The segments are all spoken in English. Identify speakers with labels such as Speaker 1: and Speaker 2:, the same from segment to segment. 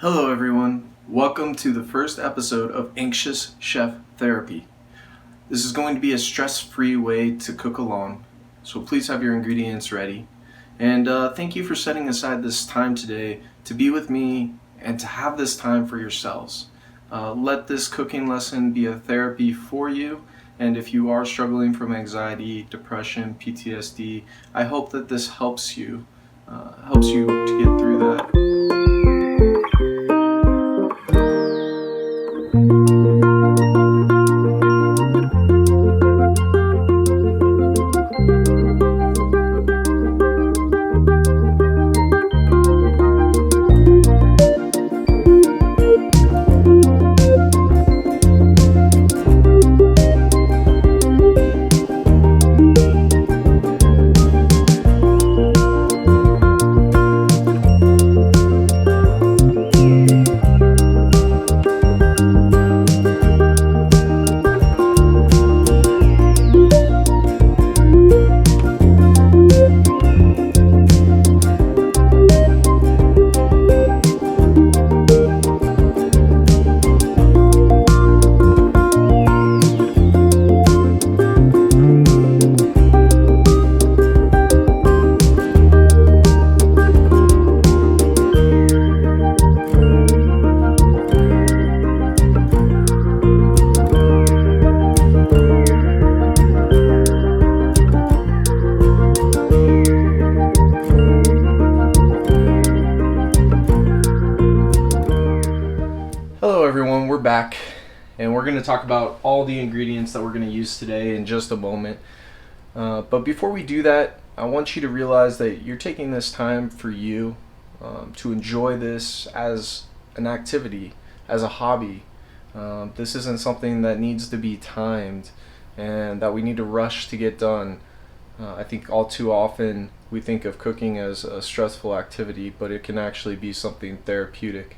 Speaker 1: Hello everyone, welcome to the first episode of Anxious Chef Therapy. This is going to be a stress-free way to cook along, so please have your ingredients ready. And thank you for setting aside this time today to be with me and to have this time for yourselves. Let this cooking lesson be a therapy for you, and if you are struggling from anxiety, depression, PTSD, I hope that this helps you to get through that. Hello everyone, we're back and we're going to talk about all the ingredients that we're going to use today in just a moment. But before we do that, I want you to realize that you're taking this time for you to enjoy this as an activity, as a hobby. This isn't something that needs to be timed and that we need to rush to get done. I think all too often we think of cooking as a stressful activity, but it can actually be something therapeutic.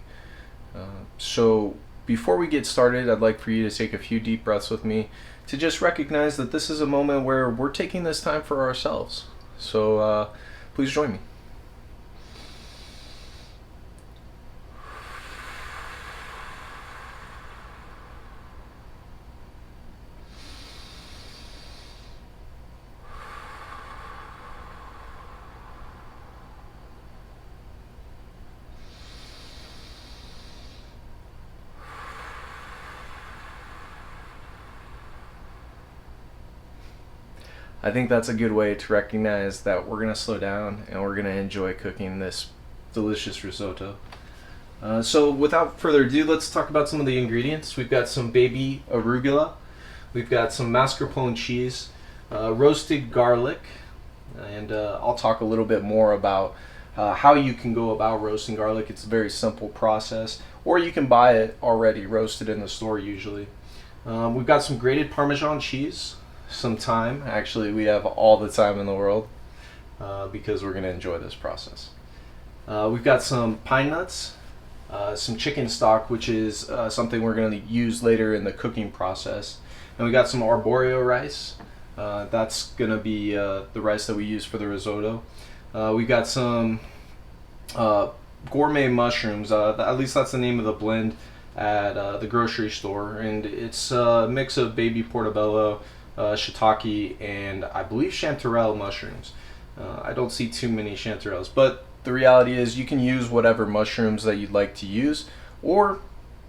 Speaker 1: So before we get started, I'd like for you to take a few deep breaths with me to just recognize that this is a moment where we're taking this time for ourselves. So please join me. I think that's a good way to recognize that we're going to slow down and we're going to enjoy cooking this delicious risotto. So without further ado, let's talk about some of the ingredients. We've got some baby arugula, we've got some mascarpone cheese, roasted garlic, and I'll talk a little bit more about how you can go about roasting garlic. It's a very simple process, or you can buy it already roasted in the store usually. We've got some grated Parmesan cheese, some thyme. Actually, we have all the time in the world because we're going to enjoy this process. We've got some pine nuts, some chicken stock, which is something we're going to use later in the cooking process. And we got some Arborio rice. That's going to be the rice that we use for the risotto. We got some gourmet mushrooms. At least that's the name of the blend at the grocery store. And it's a mix of baby portobello, shiitake, and I believe chanterelle mushrooms. I don't see too many chanterelles, but the reality is you can use whatever mushrooms that you'd like to use, or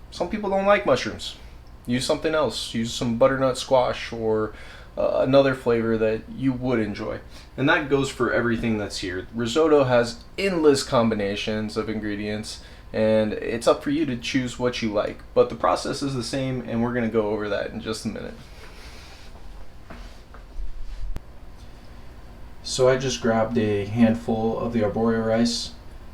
Speaker 1: some people don't like mushrooms. Use something else. Use some butternut squash or another flavor that you would enjoy. And that goes for everything that's here. Risotto has endless combinations of ingredients, and it's up for you to choose what you like. But the process is the same, and we're going to go over that in just a minute. So I just grabbed a handful of the arborio rice,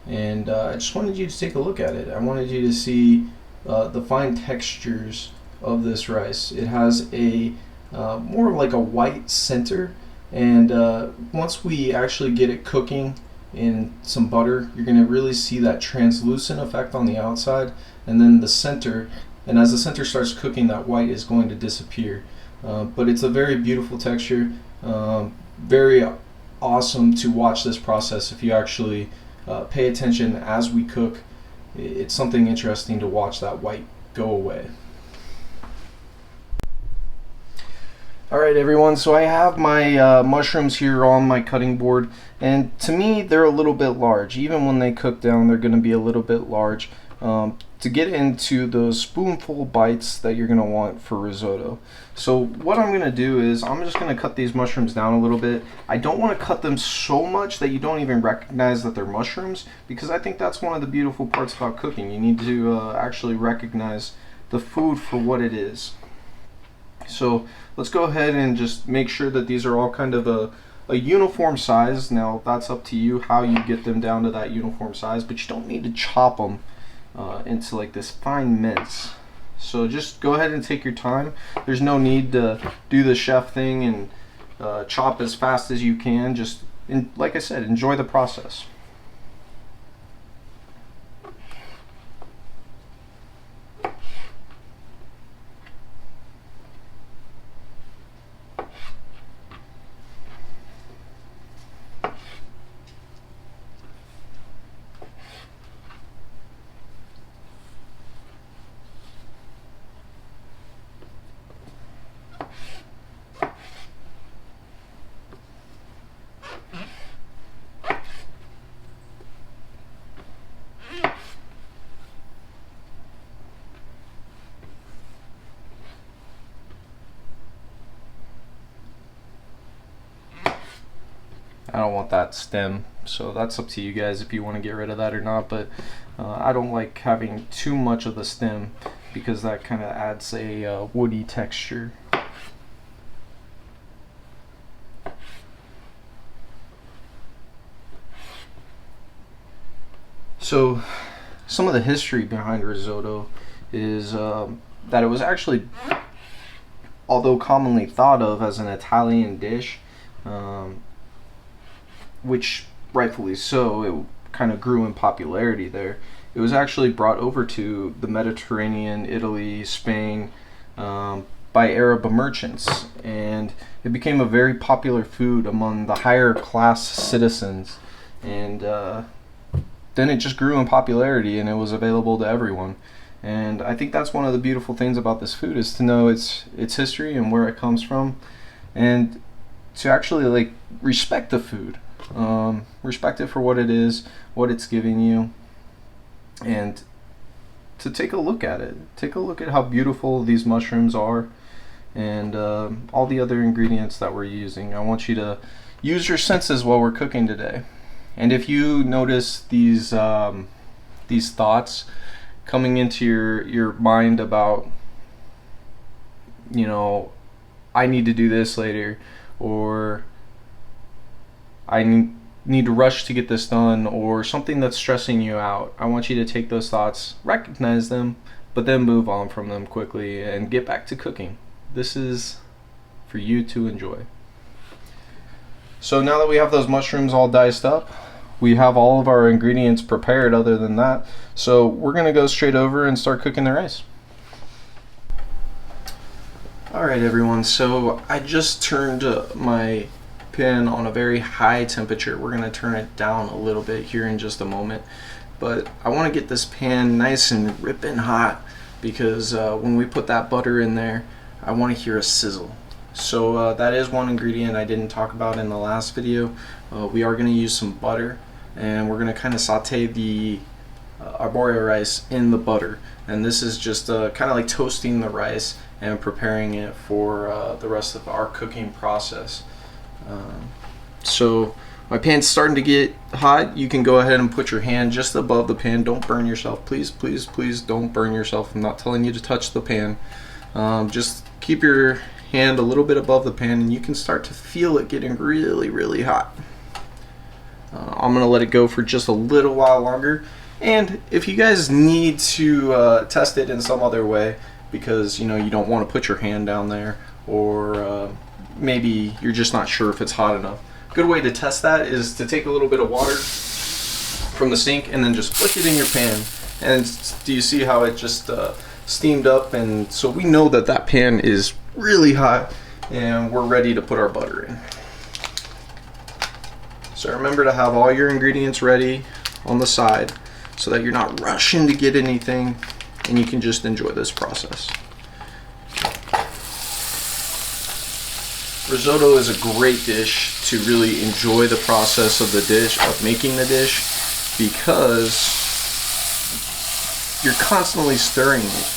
Speaker 1: and I just wanted you to take a look at it. I wanted you to see the fine textures of this rice. It has a more like a white center, and once we actually get it cooking in some butter, you're going to really see that translucent effect on the outside, and then the center, and as the center starts cooking, that white is going to disappear. But it's a very beautiful texture, very awesome to watch this process if you actually pay attention as we cook it's something interesting to watch that white go away. Alright everyone, so I have my mushrooms here on my cutting board, and to me they're a little bit large. Even when they cook down, they're going to be a little bit large to get into those spoonful bites that you're going to want for risotto. So what I'm going to do is I'm just going to cut these mushrooms down a little bit. I don't want to cut them so much that you don't even recognize that they're mushrooms, because I think that's one of the beautiful parts about cooking. You need to actually recognize the food for what it is. So let's go ahead and just make sure that these are all kind of a uniform size. Now that's up to you how you get them down to that uniform size, but you don't need to chop them into like this fine mince. So just go ahead and take your time. There's no need to do the chef thing and chop as fast as you can. Just, like I said, enjoy the process. I don't want that stem, so that's up to you guys if you want to get rid of that or not, but I don't like having too much of the stem because that kind of adds a woody texture. So some of the history behind risotto is that it was actually, although commonly thought of as an Italian dish, which rightfully so, it kind of grew in popularity there. It was actually brought over to the Mediterranean, Italy, Spain, by Arab merchants, and it became a very popular food among the higher class citizens, and then it just grew in popularity and it was available to everyone. And I think that's one of the beautiful things about this food, is to know its history and where it comes from, and to actually like respect the food. Respect it for what it is, what it's giving you, and to take a look at it. Take a look at how beautiful these mushrooms are, and all the other ingredients that we're using. I want you to use your senses while we're cooking today. And if you notice these thoughts coming into your mind about, you know, I need to do this later, or I need to rush to get this done, or something that's stressing you out, I want you to take those thoughts, recognize them, but then move on from them quickly and get back to cooking. This is for you to enjoy. So now that we have those mushrooms all diced up, we have all of our ingredients prepared other than that. So we're going to go straight over and start cooking the rice. Alright everyone, so I just turned my pan on a very high temperature. We're going to turn it down a little bit here in just a moment, but I want to get this pan nice and ripping hot, because when we put that butter in there, I want to hear a sizzle. So that is one ingredient I didn't talk about in the last video. We are going to use some butter, and we're going to kind of saute the arborio rice in the butter, and this is just kind of like toasting the rice and preparing it for the rest of our cooking process. So my pan's starting to get hot. You can go ahead and put your hand just above the pan. Don't burn yourself. Please, please, please don't burn yourself. I'm not telling you to touch the pan. Just keep your hand a little bit above the pan, and you can start to feel it getting really, really hot. I'm going to let it go for just a little while longer. And if you guys need to test it in some other way, because you know you don't want to put your hand down there, or maybe you're just not sure if it's hot enough, good way to test that is to take a little bit of water from the sink and then just flick it in your pan. And do you see how it just steamed up? And so we know that that pan is really hot, and we're ready to put our butter in. So remember to have all your ingredients ready on the side. so that you're not rushing to get anything and you can just enjoy this process. Risotto is a great dish to really enjoy the process of the dish, of making the dish, because you're constantly stirring it.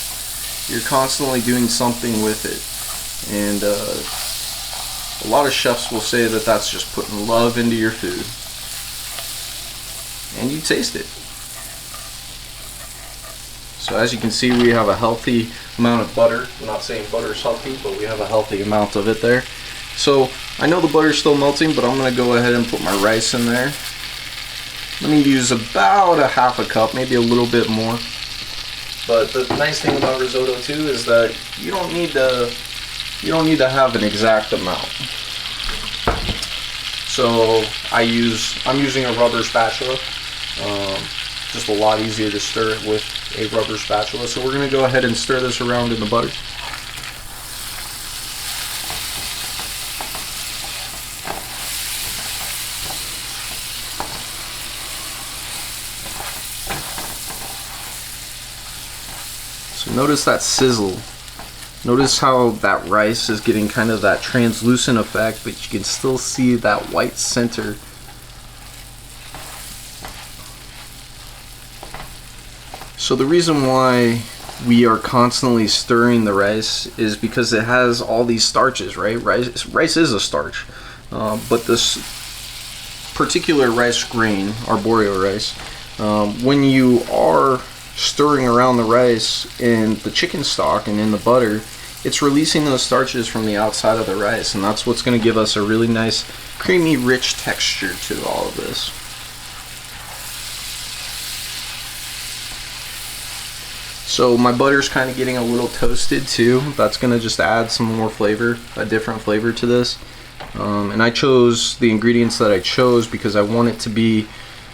Speaker 1: You're constantly doing something with it. And a lot of chefs will say that that's just putting love into your food. And you taste it. So as you can see, we have a healthy amount of butter. I'm not saying butter's healthy, but we have a healthy amount of it there. So I know the butter's still melting, but I'm going to go ahead and put my rice in there. Let me use about a half a cup, maybe a little bit more. But the nice thing about risotto too is that you don't need to have an exact amount. So I'm using a rubber spatula. Just a lot easier to stir it with a rubber spatula. So we're going to go ahead and stir this around in the butter. So notice that sizzle. Notice how that rice is getting kind of that translucent effect, but you can still see that white center. So the reason why we are constantly stirring the rice is because it has all these starches, right? Rice is a starch, but this particular rice grain, Arborio rice, when you are stirring around the rice in the chicken stock and in the butter, it's releasing those starches from the outside of the rice, and that's what's going to give us a really nice creamy rich texture to all of this. So my butter's kind of getting a little toasted too. That's going to just add some more flavor, a different flavor to this. And I chose the ingredients that I chose because I want it to be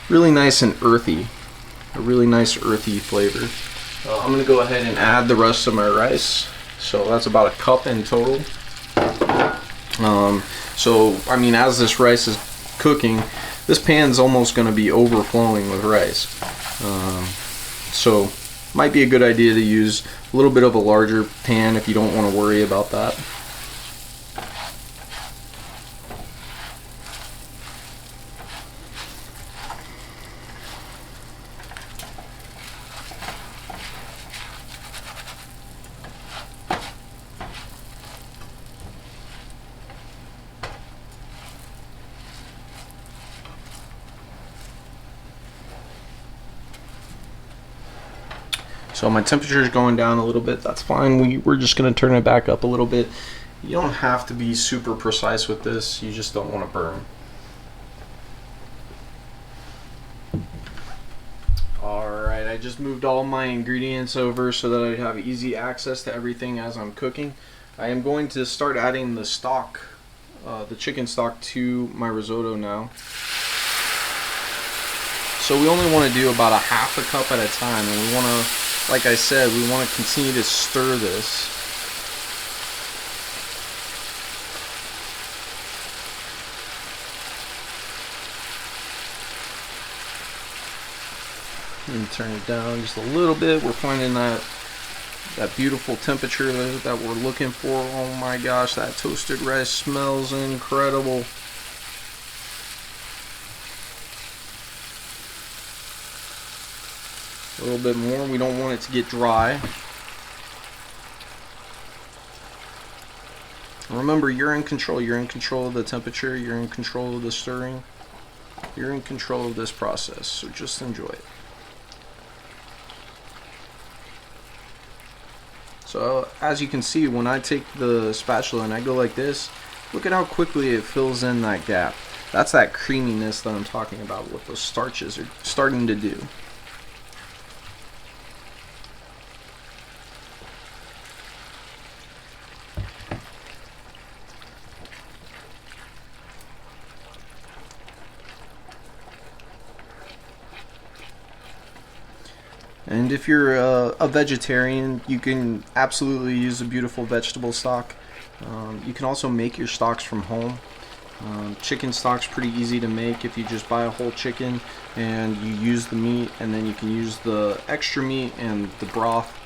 Speaker 1: really nice and earthy. A really nice earthy flavor. I'm going to go ahead and add the rest of my rice. So that's about a cup in total. So I mean, as this rice is cooking, this pan's almost going to be overflowing with rice. So might be a good idea to use a little bit of a larger pan if you don't want to worry about that. So my temperature is going down a little bit. That's fine. We're just going to turn it back up a little bit. You don't have to be super precise with this. You just don't want to burn. Alright, I just moved all my ingredients over so that I have easy access to everything as I'm cooking. I am going to start adding the stock, the chicken stock, to my risotto now. So we only want to do about a half a cup at a time, and we want to, like I said, we want to continue to stir this. And turn it down just a little bit. We're finding that beautiful temperature that we're looking for. Oh my gosh, that toasted rice smells incredible. A little bit more. We don't want it to get dry. Remember, you're in control. You're in control of the temperature. You're in control of the stirring. You're in control of this process. So just enjoy it. So as you can see, when I take the spatula and I go like this, look at how quickly it fills in that gap. That's that creaminess that I'm talking about, what those starches are starting to do. And if you're a vegetarian, you can absolutely use a beautiful vegetable stock. You can also make your stocks from home.
Speaker 2: Chicken stock's pretty easy to make if you just buy a whole chicken and you use the meat, and then you can use the extra meat and the broth,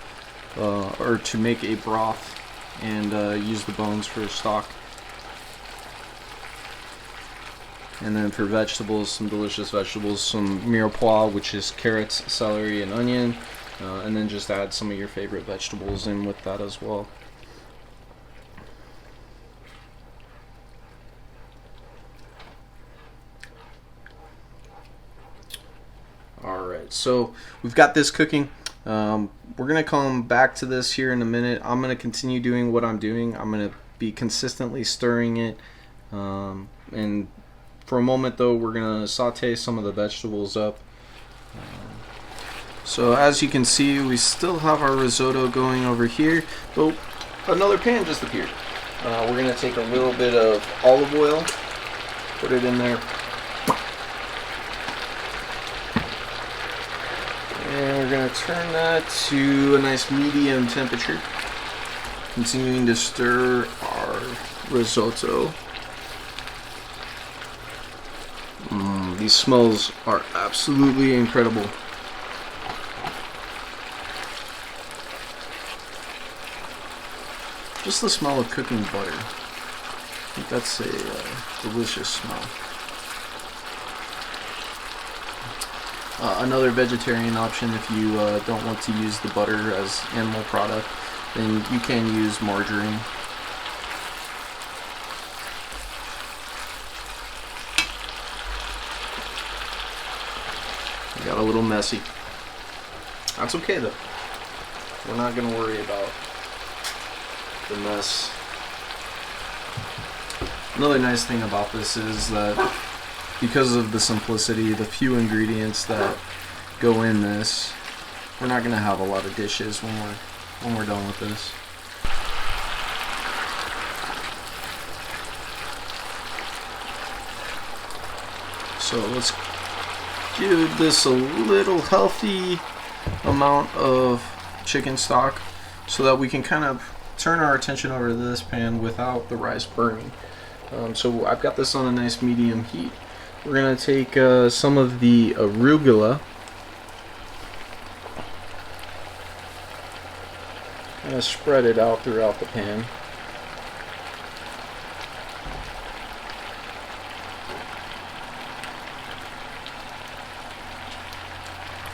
Speaker 2: or to make a broth, and use the bones for stock. And then for vegetables, some delicious vegetables, some mirepoix, which is carrots, celery, and onion, and then just add some of your favorite vegetables in with that as well. Alright, so we've got this cooking. We're going to come back to this here in a minute. I'm going to continue doing what I'm doing. I'm going to be consistently stirring it. And for a moment though, we're going to saute some of the vegetables up. So as you can see, we still have our risotto going over here, but another pan just appeared. We're going to take a little bit of olive oil, put it in there. And we're going to turn that to a nice medium temperature. Continuing to stir our risotto. These smells are absolutely incredible. Just the smell of cooking butter. I think that's a delicious smell. Another vegetarian option, if you don't want to use the butter as animal product, then you can use margarine. It got a little messy. That's okay though. We're not going to worry about the mess. Another nice thing about this is that because of the simplicity, the few ingredients that go in this, we're not going to have a lot of dishes when we're done with this. So let's give this a little healthy amount of chicken stock so that we can kind of turn our attention over to this pan without the rice burning. So I've got this on a nice medium heat. We're going to take some of the arugula, kind of spread it out throughout the pan.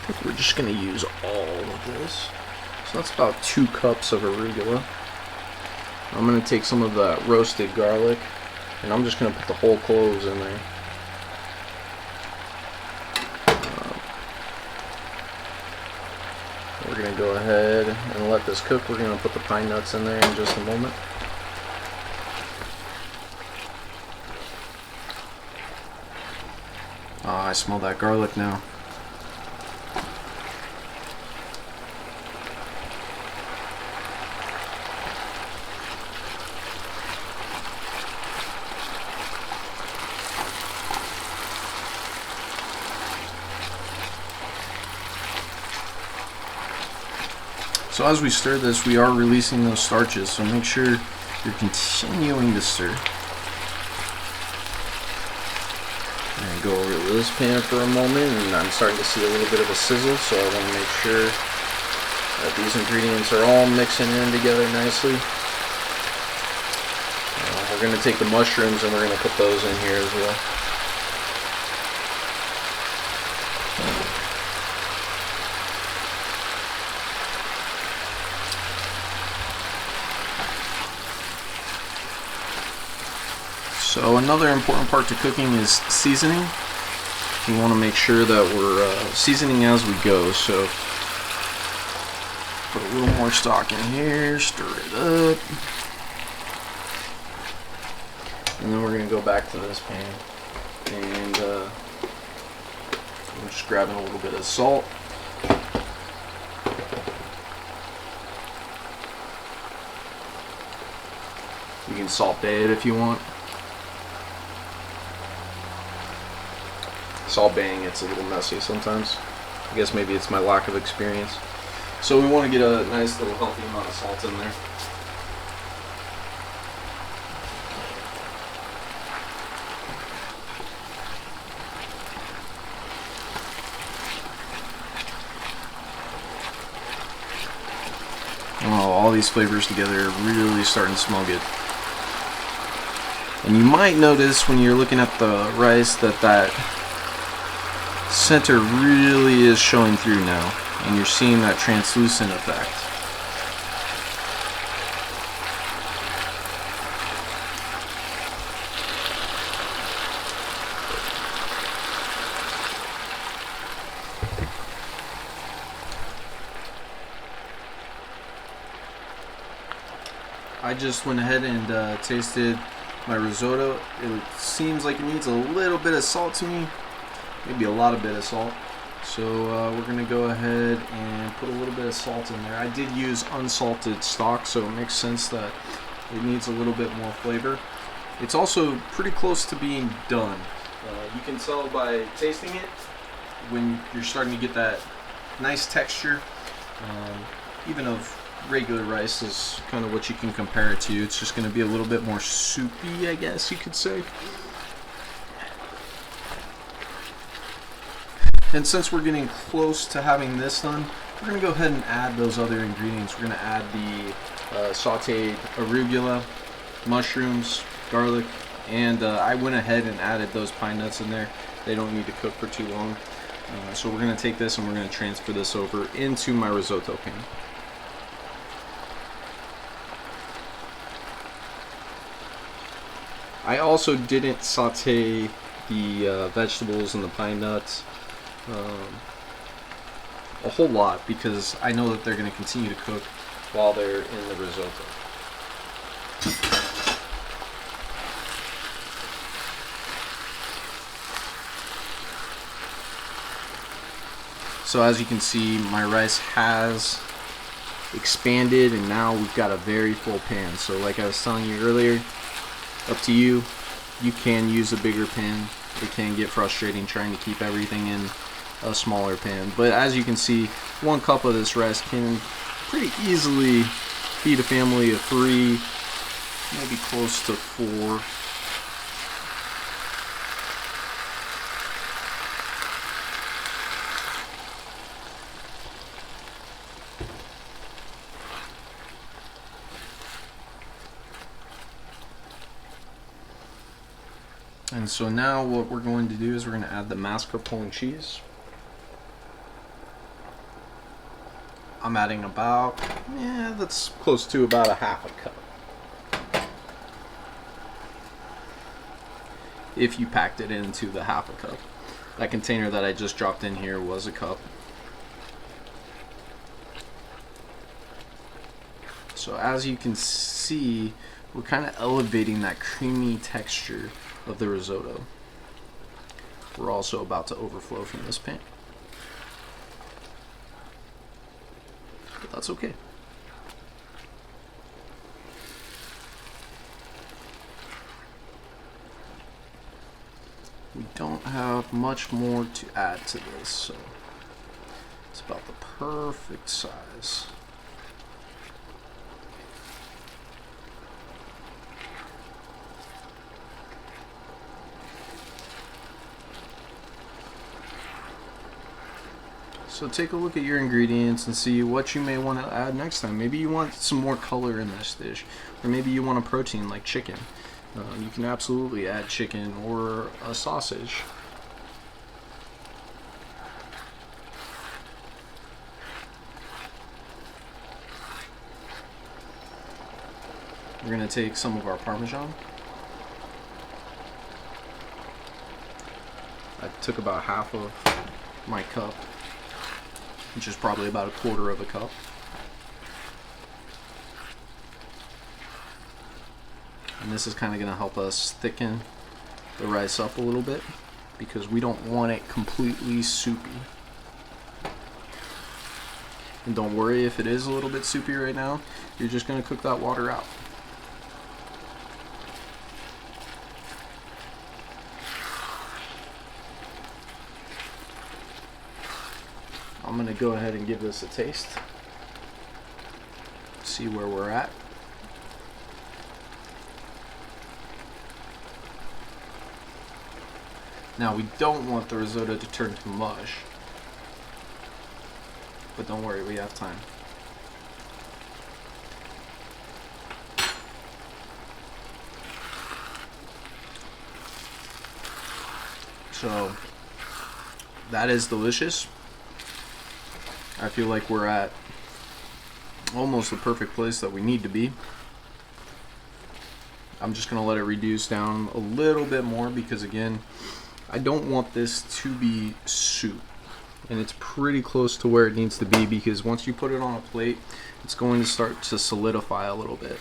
Speaker 2: I think we're just going to use all of this. So that's about 2 cups of arugula. I'm going to take some of that roasted garlic, and I'm just going to put the whole cloves in there. We're going to go ahead and let this cook. We're going to put the pine nuts in there in just a moment. I smell that garlic now. So as we stir this, we are releasing those starches, so make sure you're continuing to stir. And go over to this pan for a moment, and I'm starting to see a little bit of a sizzle, so I want to make sure that these ingredients are all mixing in together nicely. We're going to take the mushrooms and we're going to put those in here as well. So another important part to cooking is seasoning. You want to make sure that we're seasoning as we go. So put a little more stock in here, stir it up, and then we're going to go back to this pan and I'm just grabbing a little bit of salt. You can salt bay it if you want. Salt baying it's a little messy sometimes. I guess maybe it's my lack of experience. So we want to get a nice little healthy amount of salt in there. all these flavors together are really starting to smell good. And you might notice when you're looking at the rice that that center really is showing through now, and you're seeing that translucent effect. I just went ahead and tasted my risotto. It seems like it needs a little bit of salt to me, maybe a lot of bit of salt. So we're gonna go ahead and put a little bit of salt in there. I did use unsalted stock, so it makes sense that it needs a little bit more flavor. It's also pretty close to being done. You can tell by tasting it when you're starting to get that nice texture. Even of regular rice is kind of what you can compare it to. It's just going to be a little bit more soupy, I guess you could say. And since we're getting close to having this done, we're going to go ahead and add those other ingredients. We're going to add the sauteed arugula, mushrooms, garlic, and I went ahead and added those pine nuts in there. They don't need to cook for too long. So we're going to take this and we're going to transfer this over into my risotto pan. I also didn't saute the vegetables and the pine nuts a whole lot because I know that they're going to continue to cook while they're in the risotto. So as you can see, my rice has expanded and now we've got a very full pan. So like I was telling you earlier, up to you. You can use a bigger pan. It can get frustrating trying to keep everything in a smaller pan. But as you can see, 1 cup of this rice can pretty easily feed a family of 3, maybe close to 4. And so now what we're going to do is we're going to add the mascarpone cheese. I'm adding about, that's close to about a half a cup. If you packed it into the half a cup. That container that I just dropped in here was a cup. So as you can see, we're kind of elevating that creamy texture of the risotto. We're also about to overflow from this pan, but that's okay. We don't have much more to add to this, so it's about the perfect size. So take a look at your ingredients and see what you may want to add next time. Maybe you want some more color in this dish, or maybe you want a protein like chicken. You can absolutely add chicken or a sausage. We're going to take some of our Parmesan. I took about half of my cup, which is probably about a quarter of a cup. And this is kind of going to help us thicken the rice up a little bit because we don't want it completely soupy. And don't worry if it is a little bit soupy right now, you're just going to cook that water out. I'm going to go ahead and give this a taste. See where we're at. Now we don't want the risotto to turn to mush, but don't worry, we have time. So that is delicious. I feel like we're at almost the perfect place that we need to be. I'm just going to let it reduce down a little bit more because, again, I don't want this to be soup. And it's pretty close to where it needs to be because once you put it on a plate, it's going to start to solidify a little bit.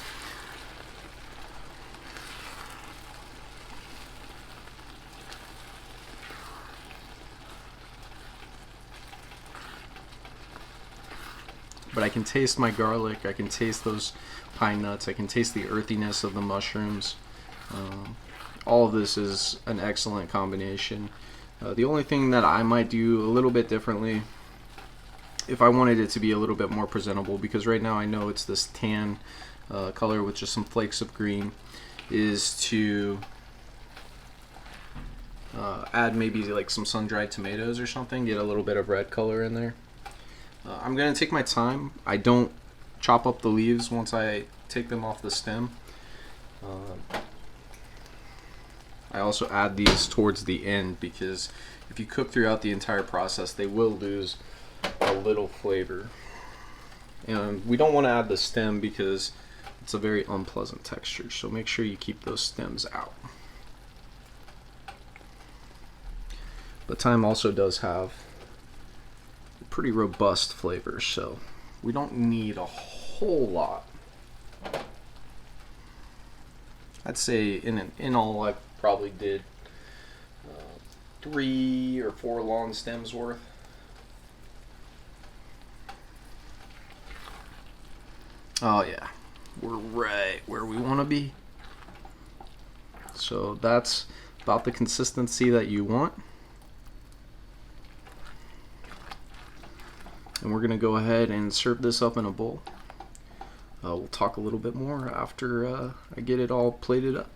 Speaker 2: But I can taste my garlic, I can taste those pine nuts, I can taste the earthiness of the mushrooms. All of this is an excellent combination. The only thing that I might do a little bit differently, if I wanted it to be a little bit more presentable, because right now I know it's this tan color with just some flakes of green, is to add maybe like some sun-dried tomatoes or something, get a little bit of red color in there. I'm going to take my time. I don't chop up the leaves once I take them off the stem. I also add these towards the end because if you cook throughout the entire process, they will lose a little flavor. And we don't want to add the stem because it's a very unpleasant texture, so make sure you keep those stems out. But thyme also does have pretty robust flavor, so we don't need a whole lot. I'd say in all I probably did 3 or 4 long stems worth. Oh yeah, we're right where we want to be. So that's about the consistency that you want. And we're going to go ahead and serve this up in a bowl. We'll talk a little bit more after I get it all plated up.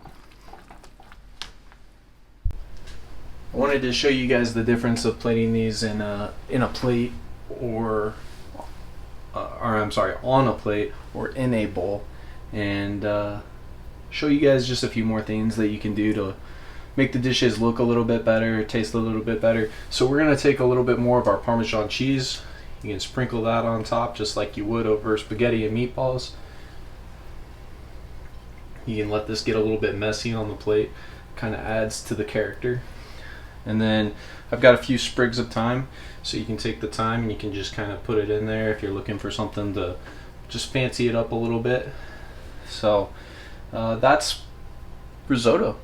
Speaker 2: I wanted to show you guys the difference of plating these in a plate or I'm sorry, on a plate or in a bowl, and show you guys just a few more things that you can do to make the dishes look a little bit better, taste a little bit better. So we're going to take a little bit more of our Parmesan cheese. You can sprinkle that on top just like you would over spaghetti and meatballs. You can let this get a little bit messy on the plate, kind of adds to the character. And then I've got a few sprigs of thyme, so you can take the thyme and you can just kind of put it in there if you're looking for something to just fancy it up a little bit. So that's risotto.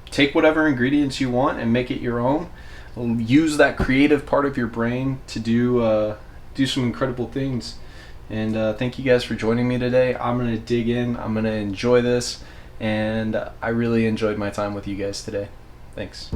Speaker 2: Take whatever ingredients you want and make it your own. Use that creative part of your brain to do some incredible things. And thank you guys for joining me today. I'm going to dig in. I'm going to enjoy this. And I really enjoyed my time with you guys today. Thanks.